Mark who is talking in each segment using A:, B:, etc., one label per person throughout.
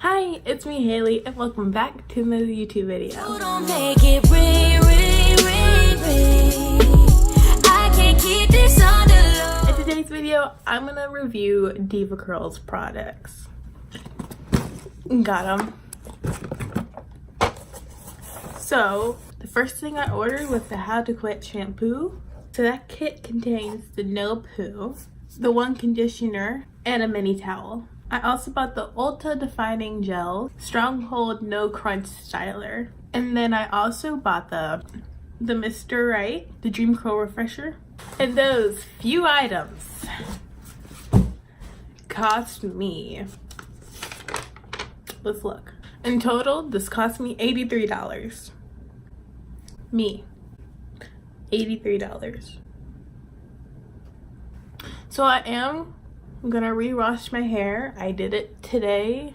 A: Hi, it's me Haley and welcome back to another YouTube video.
B: Don't make it ring, ring, ring, ring. I can't keep this on the low.
A: In today's video, I'm gonna review DevaCurls products. Got them. So, the first thing I ordered was the How to Quit shampoo. So that kit contains the no poo, the one conditioner, and a mini towel. I also bought the Ultra Defining Gel, Stronghold No Crunch Styler. And then I also bought the Mr. Right, the Dream Curl Refresher. And those few items cost me, let's look. In total, this cost me $83. Me, $83. So I'm gonna re-wash my hair. I did it today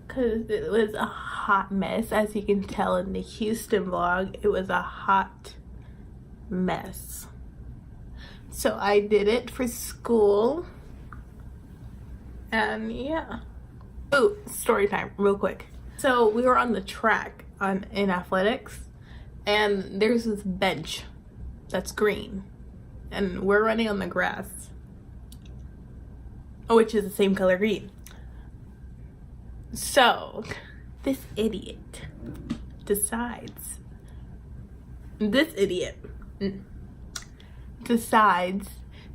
A: because it was a hot mess. As you can tell in the Houston vlog, it was a hot mess. So I did it for school. And yeah. Oh, story time real quick. So we were on the track in athletics, and there's this bench that's green, and we're running on the grass, which is the same color green. So this idiot decides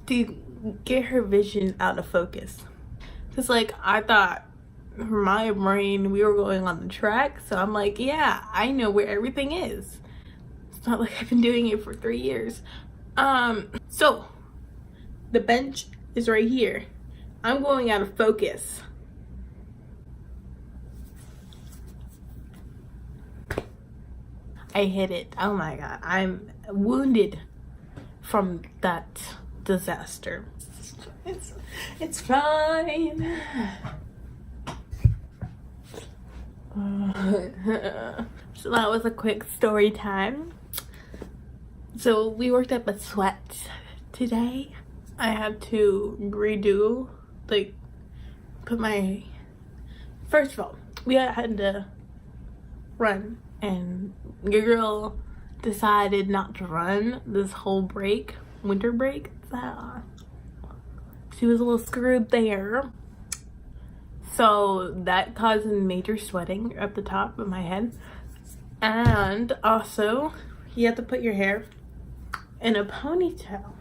A: to get her vision out of focus. Cause like I thought for my brain we were going on the track, so I'm like, yeah, I know where everything is. It's not like I've been doing it for 3 years. So the bench is right here. I'm going out of focus. I hit it. Oh my god. I'm wounded from that disaster. It's fine. So that was a quick story time. So we worked up a sweat today. I had to redo, like, put my, first of all, we had to run, and your girl decided not to run this whole break, winter break. So she was a little screwed there. So that caused major sweating up the top of my head. And also, you have to put your hair in a ponytail.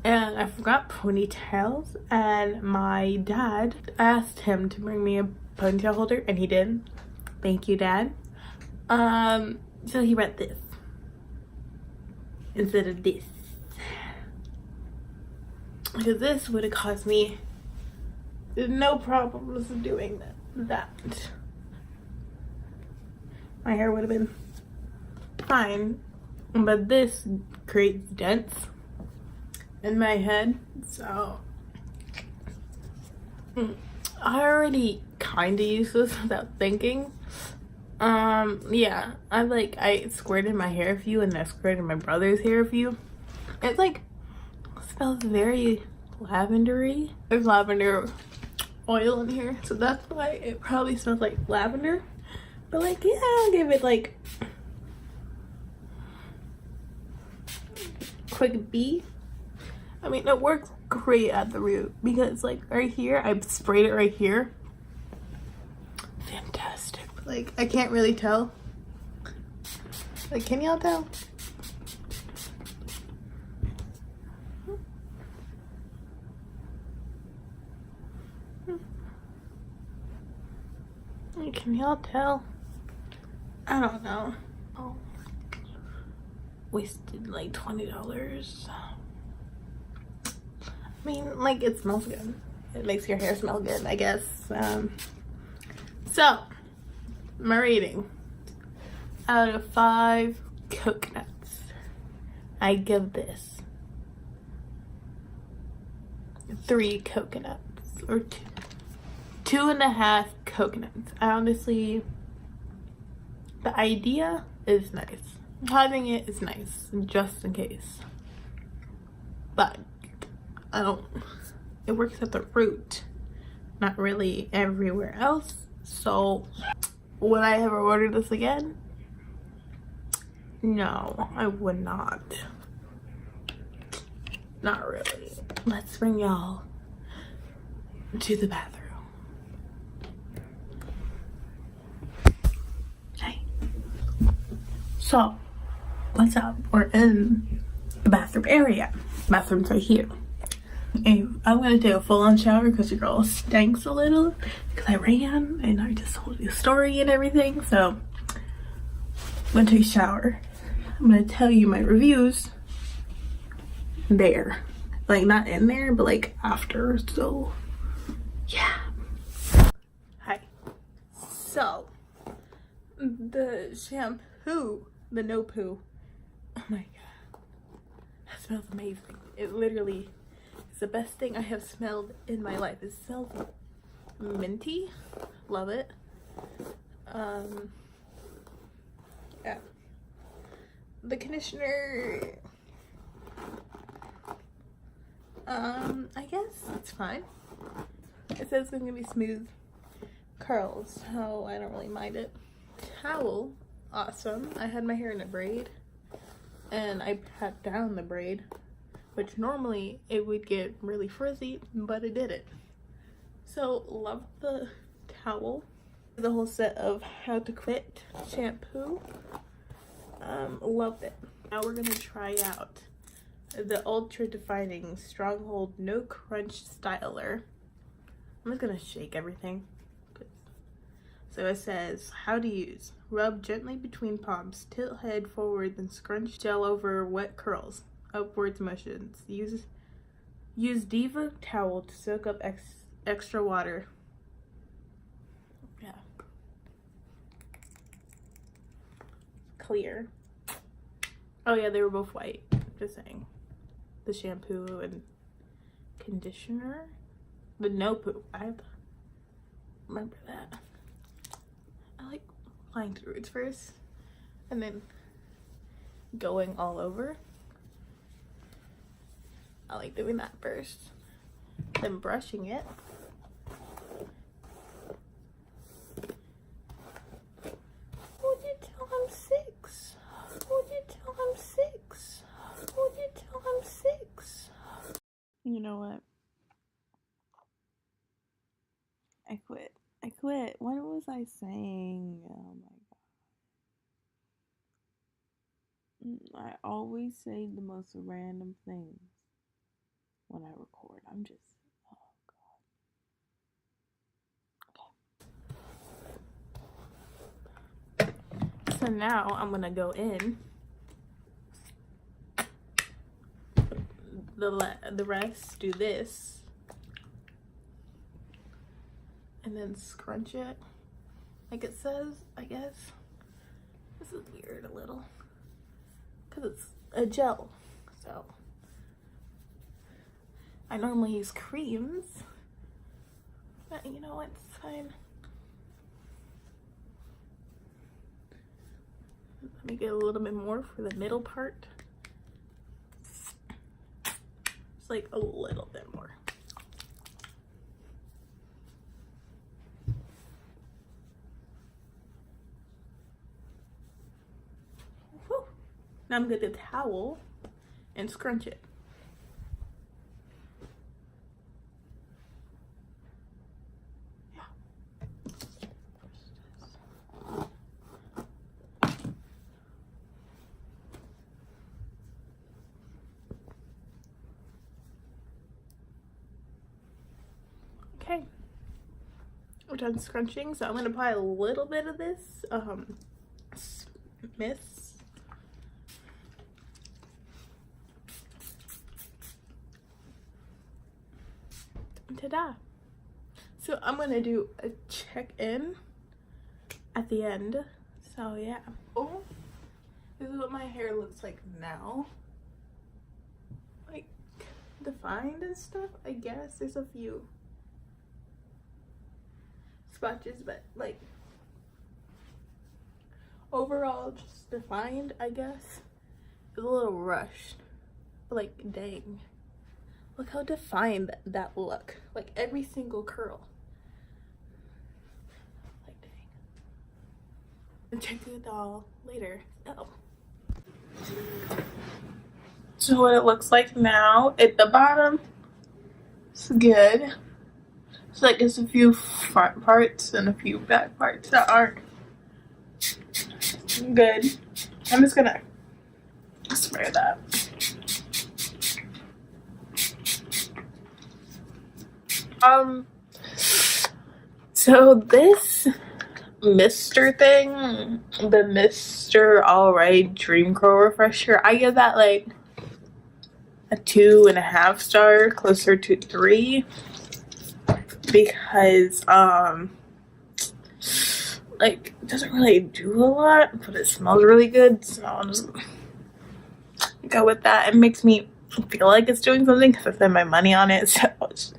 A: And I forgot ponytails, and my dad asked him to bring me a ponytail holder, and he did. Thank you, Dad. So he brought this instead of this, because this would have cost me no problems doing that. My hair would have been fine, but this creates dents in my head. So I already kind of used this without thinking. Yeah, I squirted my hair a few, and I squirted my brother's hair a few. It like smells very lavendery. There's lavender oil in here, so that's why it probably smells like lavender. But like, yeah, I'll give it like quick B. I mean, it works great at the root, because like right here, I sprayed it right here. Fantastic. Like, I can't really tell. Like, can y'all tell? Can y'all tell? I don't know. Oh, wasted like $20. I mean, like, it smells good. It makes your hair smell good, I guess. So, my rating out of 5 coconuts, I give this 3 coconuts, or 2.5 coconuts. I honestly, the idea is nice. Having it is nice, just in case. But it works at the root, not really everywhere else. So, would I ever order this again? No, I would not. Not really. Let's bring y'all to the bathroom. Okay. So, what's up? We're in the bathroom area. Bathroom's right here. And I'm gonna take a full-on shower because your girl stinks a little because I ran and I just told you a story and everything. So I'm gonna take a shower. I'm gonna tell you my reviews there, like not in there, but like after. So yeah. Hi. So the shampoo, the no poo. Oh my god, that smells amazing. It literally. The best thing I have smelled in my life. It smells minty. Love it. Yeah. The conditioner, I guess it's fine. It says it's gonna be smooth curls, so I don't really mind it. Towel, awesome. I had my hair in a braid and I pat down the braid, which normally it would get really frizzy, but it didn't. So love the towel. The whole set of How to Quit shampoo. Loved it. Now we're gonna try out the Ultra Defining Stronghold No Crunch Styler. I'm just gonna shake everything. So it says how to use. Rub gently between palms, tilt head forward, then scrunch gel over wet curls. Upwards motions. Use DevaCurl to soak up extra water. Yeah. Clear. Oh yeah, they were both white. Just saying. The shampoo and conditioner. The no poo. I remember that. I like flying through it first and then going all over. I like doing that first, then brushing it. Would you tell I'm 6? Would you tell I'm 6? Would you tell I'm 6? You know what? I quit. I quit. What was I saying? Oh my god. I always say the most random things when I record. I'm just, oh god. Okay. So now I'm gonna go in. The rest do this. And then scrunch it. Like it says, I guess. This is weird a little. Because it's a gel. So I normally use creams, but you know what, it's fine. Let me get a little bit more for the middle part. It's like a little bit more. Whew. Now I'm gonna get the towel and scrunch it. Okay, we're done scrunching, so I'm gonna apply a little bit of this mist. Ta-da! So I'm gonna do a check-in at the end. So yeah. Oh, this is what my hair looks like now. Like defined and stuff. I guess there's a few spotches, but like overall just defined, I guess. It's a little rushed, but like dang, look how defined that look. Like every single curl, I'll check it all later. So what it looks like now at the bottom, it's good. It's like it's a few front parts and a few back parts that aren't good. I'm just gonna spray that. So this Mr. thing, the Mr. Alright Dream Curl Refresher, I give that like a 2.5 star, closer to 3, because like it doesn't really do a lot, but it smells really good, so I'll just go with that. It makes me feel like it's doing something because I spend my money on it, so but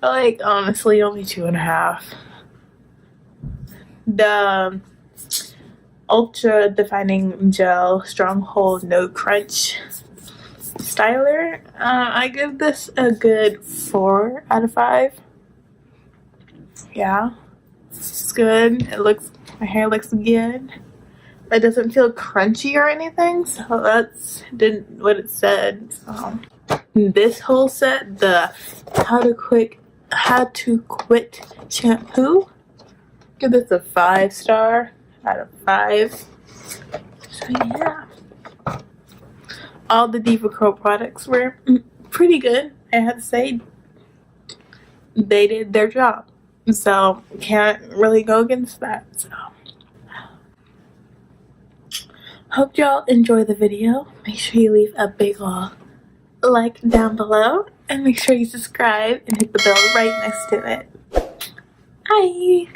A: like honestly only 2.5. The Ultra Defining Gel Stronghold No Crunch Styler, I give this a good 4 out of 5. Yeah, it's good. My hair looks good. It doesn't feel crunchy or anything, so that's what it said. So this whole set, the How to Quit shampoo, give this a 5 star out of 5. So yeah, all the DevaCurl products were pretty good. I have to say, they did their job, so can't really go against that. So hope y'all enjoy the video. Make sure you leave a big ol' like down below, and make sure you subscribe and hit the bell right next to it. Bye.